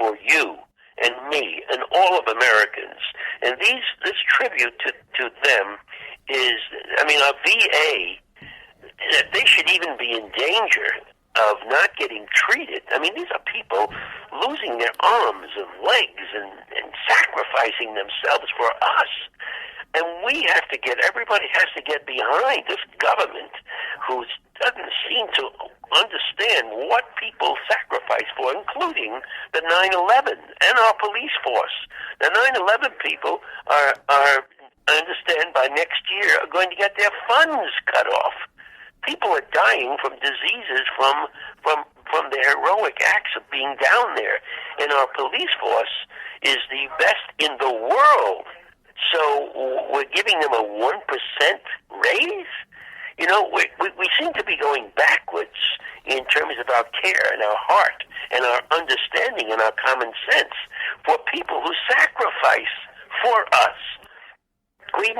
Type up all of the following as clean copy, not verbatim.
for you and me and all of Americans. And this tribute to them is, I mean, our VA, they should even be in danger of not getting treated. I mean, these are people losing their arms and legs and sacrificing themselves for us. And everybody has to get behind this government who doesn't seem to understand what people sacrifice for, including the 9/11 and our police force. The 9/11 people are, I understand, by next year are going to get their funds cut off. People are dying from diseases from the heroic acts of being down there. And our police force is the best in the world. So we're giving them a 1% raise? You know, we seem to be going backwards in terms of our care and our heart and our understanding and our common sense for people who sacrifice for us. We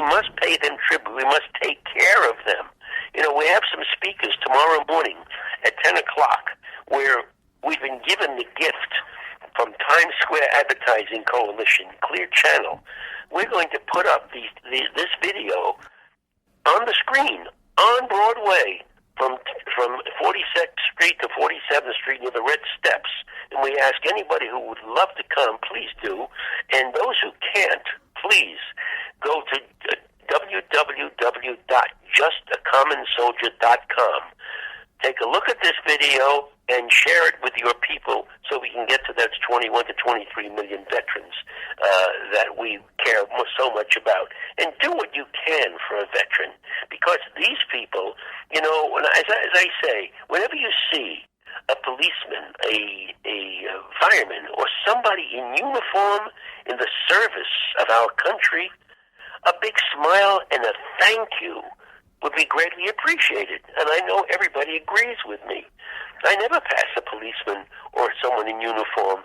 must pay them tribute. We must take care of them. You know, we have some speakers tomorrow morning at 10 o'clock where we've been given the gift from Times Square Advertising Coalition, Clear Channel. We're going to put up this video on the screen on Broadway from 42nd Street to 47th Street near the Red Steps. And we ask anybody who would love to come, please do. And those who can't, please go to www.justacommonsoldier.com. Take a look at this video and share it with your people so we can get to those 21 to 23 million veterans that we care so much about. And do what you can for a veteran, because these people, you know, as I say, whenever you see a policeman, a fireman, or somebody in uniform in the service of our country, a big smile and a thank you would be greatly appreciated. And I know everybody agrees with me. I never pass a policeman or someone in uniform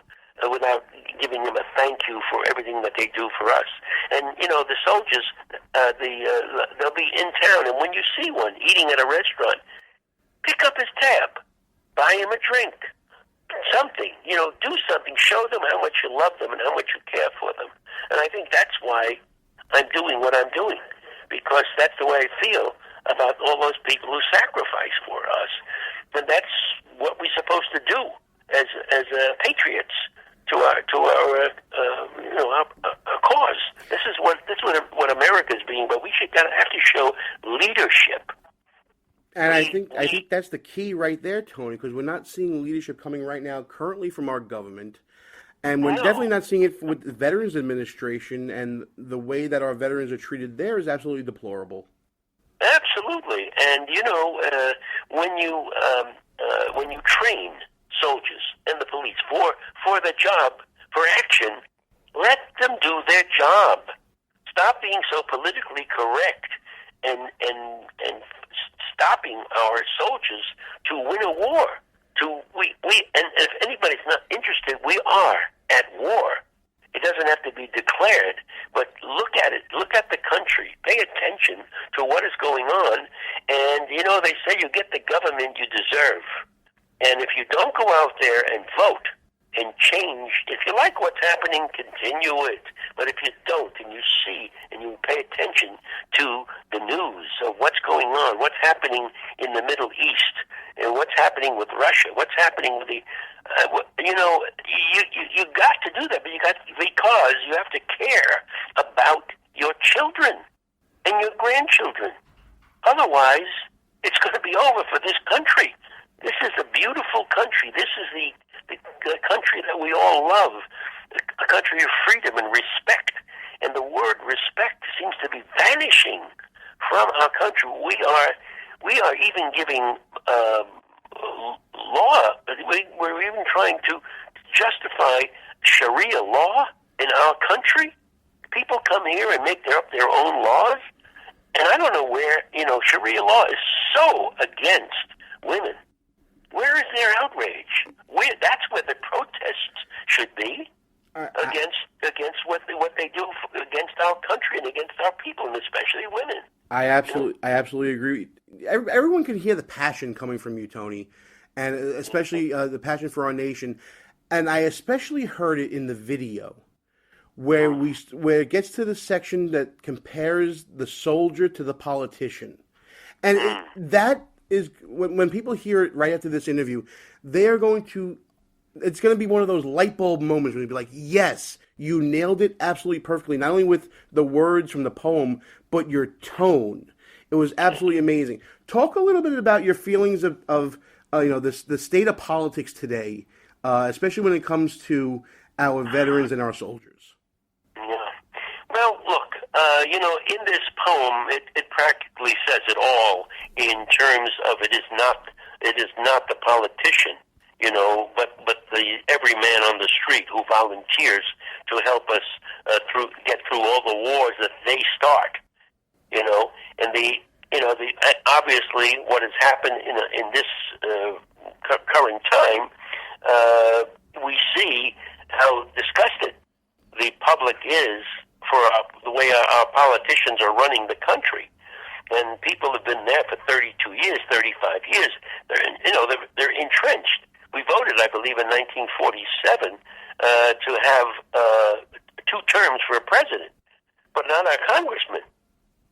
without giving them a thank you for everything that they do for us. And, you know, the soldiers, they'll be in town, and when you see one eating at a restaurant, pick up his tab, buy him a drink, something, you know, do something, show them how much you love them and how much you care for them. And I think that's why I'm doing what I'm doing, because that's the way I feel about all those people who sacrifice for us. And that's what we're supposed to do as patriots to our cause. This is what America's being, but we have to show leadership. And I think that's the key right there, Tony, because we're not seeing leadership coming right now currently from our government. And we're definitely not seeing it with the Veterans Administration, and the way that our veterans are treated there is absolutely deplorable. Absolutely. And, you know, when you train soldiers and the police for the job, for action, let them do their job. Stop being so politically correct and stopping our soldiers to win a war. And if anybody's not interested, we are at war. It doesn't have to be declared, but look at it. Look at the country. Pay attention to what is going on. And, you know, they say you get the government you deserve. And if you don't go out there and vote and change, if you like what's happening, continue it. But if you don't, and you see and you pay attention to the news of what's going on, what's happening in the Middle East, and what's happening with Russia, what's happening with the, you know, you got to do that, because you have to care about your children and your grandchildren. Otherwise, it's going to be over for this country. This is a beautiful country. This is the country that we all love, a country of freedom and respect. And the word respect seems to be vanishing from our country. We are even giving law. We're even trying to justify Sharia law in our country. People come here and make up their own laws. And I don't know where, you know, Sharia law is so against women. Where is their outrage? That's where the protests should be against what they do against our country and against our people, and especially women. I absolutely agree. Everyone can hear the passion coming from you, Tony, and especially the passion for our nation. And I especially heard it in the video where it gets to the section that compares the soldier to the politician. And that is, when people hear it right after this interview, it's going to be one of those light bulb moments where you'll be like, yes, you nailed it absolutely perfectly, not only with the words from the poem, but your tone. It was absolutely amazing. Talk a little bit about your feelings of the state of politics today, especially when it comes to our veterans and our soldiers. Yeah. Well, look, in this poem, it practically says it all in terms of it is not the politician, but the every man on the street who volunteers to help us get through all the wars that they start, and obviously what has happened in this current time, we see how disgusted the public is for the way our politicians are running the country. And people have been there for 32 years, 35 years. They're entrenched. We voted, I believe, in 1947 to have 2 terms for a president, but not our congressmen.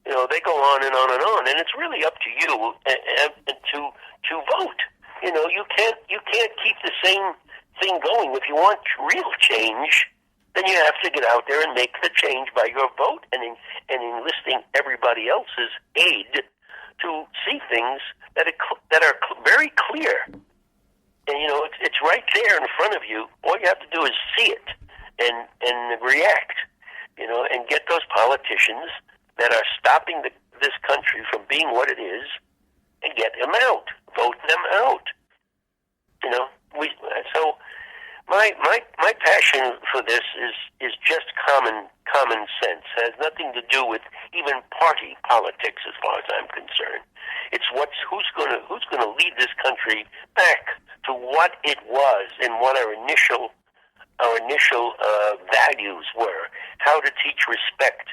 They go on and on and on, and it's really up to you to vote. You can't keep the same thing going. If you want real change, then you have to get out there and make the change by your vote and enlisting everybody else's aid to see things that are very clear. And it's right there in front of you. All you have to do is see it and react. And get those politicians that are stopping this country from being what it is, and get them out, vote them out. So my passion for this is just common sense. It has nothing to do with even party politics, as far as I'm concerned. It's who's going to lead this country back to what it was and what our initial values were. How to teach respect.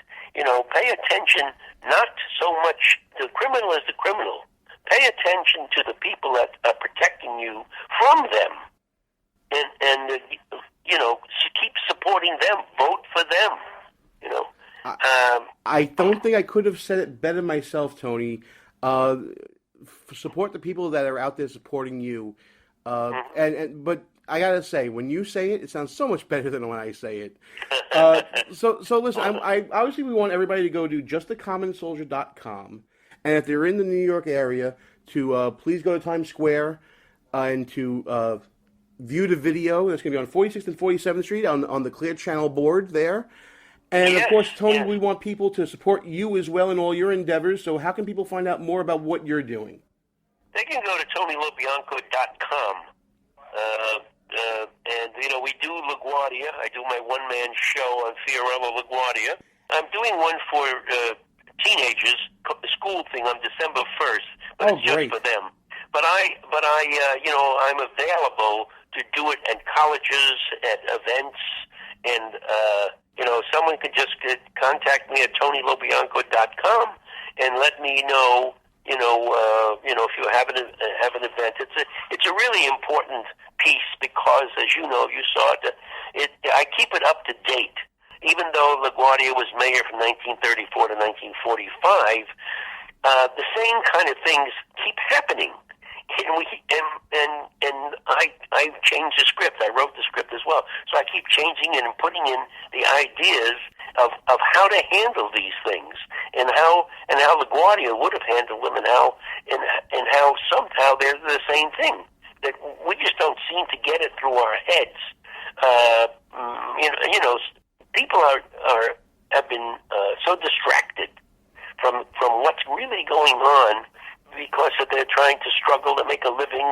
Pay attention not so much to the criminal as the criminal. Pay attention to the people that are protecting you from them, and keep supporting them. Vote for them. I don't think I could have said it better myself, Tony. Support the people that are out there supporting you, but I gotta say, when you say it, it sounds so much better than when I say it. So listen, I obviously we want everybody to go to justthecommonsoldier.com, and if they're in the New York area, to please go to Times Square and to view the video. That's going to be on 46th and 47th Street on the Clear Channel board there. And yes, of course, Tony, yes. We want people to support you as well in all your endeavors. So how can people find out more about what you're doing? They can go to TonyLoBianco.com. And we do LaGuardia. I do my one-man show on Fiorello LaGuardia. I'm doing one for teenagers, the school thing on December 1st, but it's just for them. But I'm available to do it at colleges, at events, and someone can just contact me at TonyLoBianco.com and let me know. If you have an event, it's a really important piece because, as you saw it. I keep it up to date. Even though LaGuardia was mayor from 1934 to 1945, the same kind of things keep happening. And I changed the script. I wrote the script as well. So I keep changing it and putting in the ideas of how to handle these things and how LaGuardia would have handled them and how somehow they're the same thing. That we just don't seem to get it through our heads. People have been so distracted from what's really going on because they're trying to struggle to make a living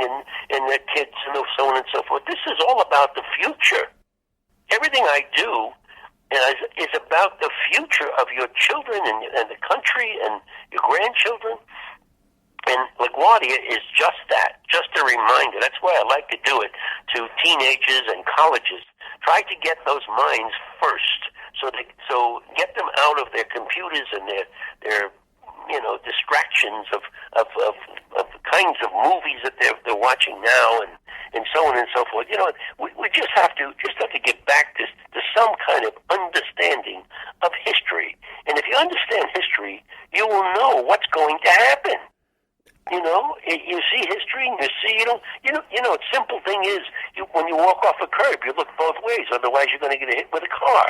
and their kids and so on and so forth. This is all about the future. Everything I do is about the future of your children and the country and your grandchildren. And LaGuardia is just that, just a reminder. That's why I like to do it to teenagers and colleges. Try to get those minds first, so get them out of their computers and their distractions of the kinds of movies that they're watching now, and so on and so forth. We just have to get back to some kind of understanding of history. And if you understand history, you will know what's going to happen. You see history, and you see, simple thing is, when you walk off a curb, you look both ways. Otherwise, you're going to get hit with a car.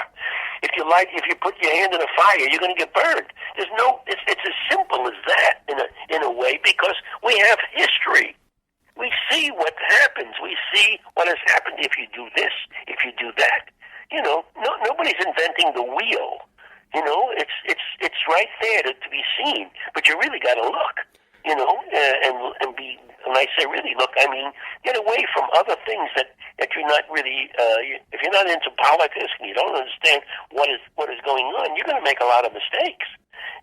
If you put your hand in a fire, you're going to get burned. It's as simple as that in a way, because we have history. We see what happens. We see what has happened if you do this, if you do that. Nobody's inventing the wheel. It's right there to be seen, but you really got to look. And be, when I say really look, I mean get away from other things that you're not really, if you're not into politics and you don't understand what is going on, you're going to make a lot of mistakes.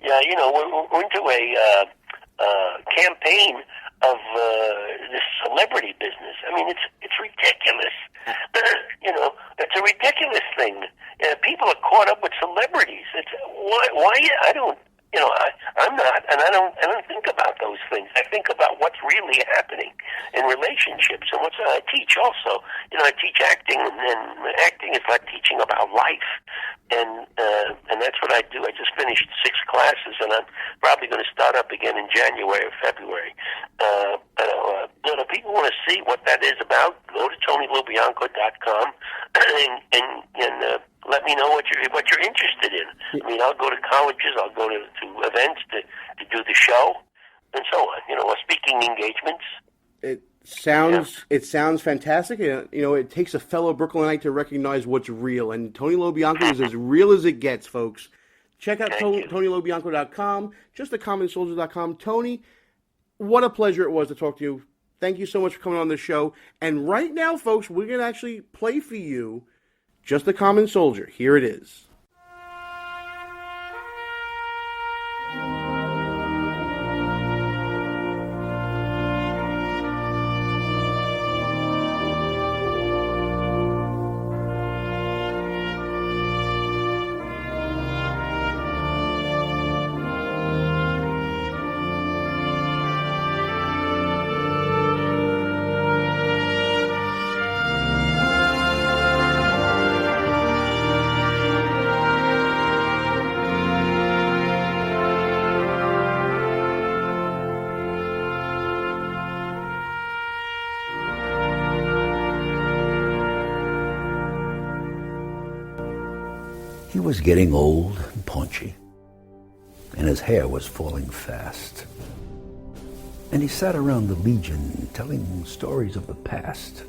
Yeah, we're into a campaign of this celebrity business. I mean, it's ridiculous. It's a ridiculous thing. People are caught up with celebrities. It's why I don't. I'm not, and I don't think about those things. I think about what's really happening in relationships, and what I teach also. I teach acting, and acting is like teaching about life, and that's what I do. I just finished 6 classes, and I'm probably going to start up again in January or February. People want to see what that is about. Go to TonyLoBianco.com and let me know what you're interested in. I mean, I'll go to colleges, I'll go to events to do the show, and so on. Or speaking engagements. It sounds fantastic. It takes a fellow Brooklynite to recognize what's real, and Tony Lo Bianco is as real as it gets, folks. Check out TonyLoBianco.com, justthecommonsoldier.com. Tony, what a pleasure it was to talk to you. Thank you so much for coming on the show. And right now, folks, we're going to actually play for you Just a Common Soldier. Here it is. He was getting old and paunchy, and his hair was falling fast. And he sat around the Legion telling stories of the past,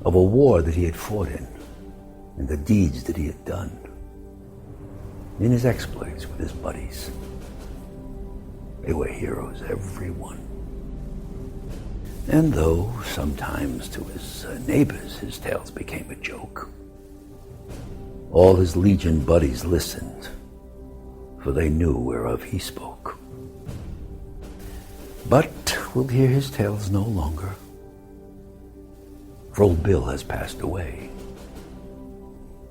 of a war that he had fought in, and the deeds that he had done, in his exploits with his buddies. They were heroes, every one. And though sometimes to his neighbors his tales became a joke, all his Legion buddies listened, for they knew whereof he spoke. But we'll hear his tales no longer, for old Bill has passed away.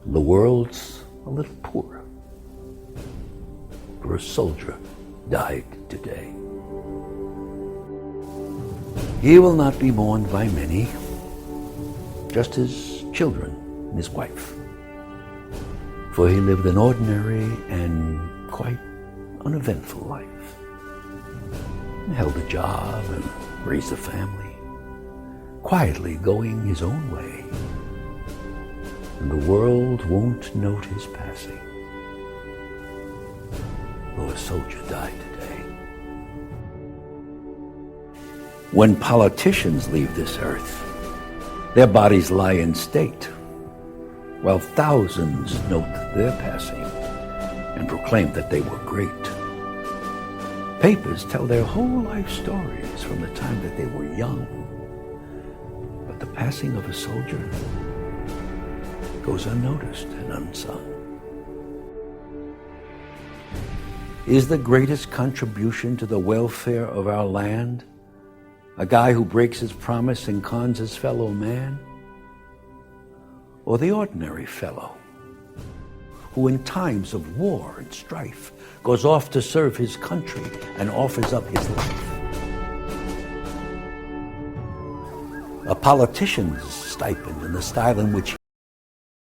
The world's a little poorer, for a soldier died today. He will not be mourned by many, just his children and his wife, for he lived an ordinary and quite uneventful life, and held a job and raised a family, quietly going his own way. And the world won't note his passing, though a soldier died today. When politicians leave this earth, their bodies lie in state, while thousands note their passing and proclaim that they were great. Papers tell their whole life stories from the time that they were young. But the passing of a soldier goes unnoticed and unsung. Is the greatest contribution to the welfare of our land a guy who breaks his promise and cons his fellow man? Or the ordinary fellow who in times of war and strife goes off to serve his country and offers up his life. A politician's stipend in the style in which